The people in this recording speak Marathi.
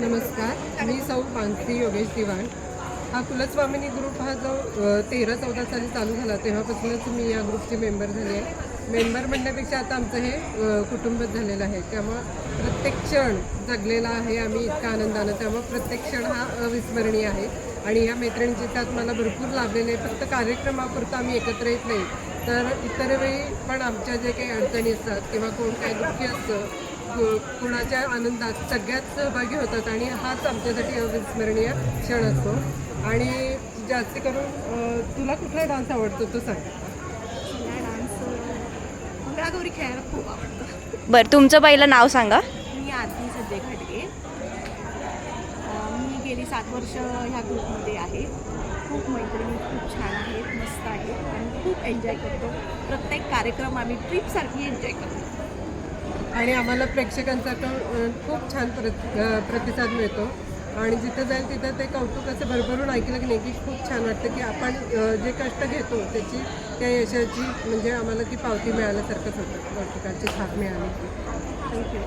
नमस्कार, मी सौ मानसी योगेश दिवाण. हा कुलस्वामिनी ग्रुप हा जो 13-14 साली चालू झाला तेव्हापासूनच मी या ग्रुपची मेंबर झाली आहे. मेंबर म्हणण्यापेक्षा आता आमचं हे कुटुंबच झालेलं आहे. त्यामुळं प्रत्येक क्षण जगलेला आहे आम्ही इतका आनंदानं. त्यामुळं प्रत्येक क्षण हा अविस्मरणीय आहे आणि या मैत्रिणींचे त्यात मला भरपूर लाभलेले आहे. फक्त कार्यक्रमापुरतं आम्ही एकत्र येत नाही, तर इतर वेळी पण आमच्या जे काही अडचणी असतात किंवा कोण काही दुःखी असतं, कोणाच्या आनंदात सगळ्यात सहभागी होतात आणि हाच आमच्यासाठी अविस्मरणीय क्षण असतो. आणि जास्त करून तुला कुठला डान्स आवडतो तो सांग. मला डान्स मंगळागौरी खेळायला खूप आवडतं. बरं, तुमचं पहिलं नाव सांगा. मी आधी सध्या घाटगे. मी गेली 7 वर्ष ह्या ग्रुपमध्ये आहे. खूप मैत्रिणी खूप छान आहेत, मस्त आहेत आणि खूप एन्जॉय करतो. प्रत्येक कार्यक्रम आम्ही ट्रिपसारखी एन्जॉय करतो. आणि आम्हाला प्रेक्षकांचा खूप छान प्रतिसाद मिळतो आणि जिथं जाईल तिथं ते कौतुक असं भरभरून ऐकलं की नाही की खूप छान वाटतं की आपण जे कष्ट घेतो त्याची त्या यशाची म्हणजे आम्हाला ती पावती मिळाल्यासारखंच होतं, कौतुकाची थाप मिळाली की. थँक्यू.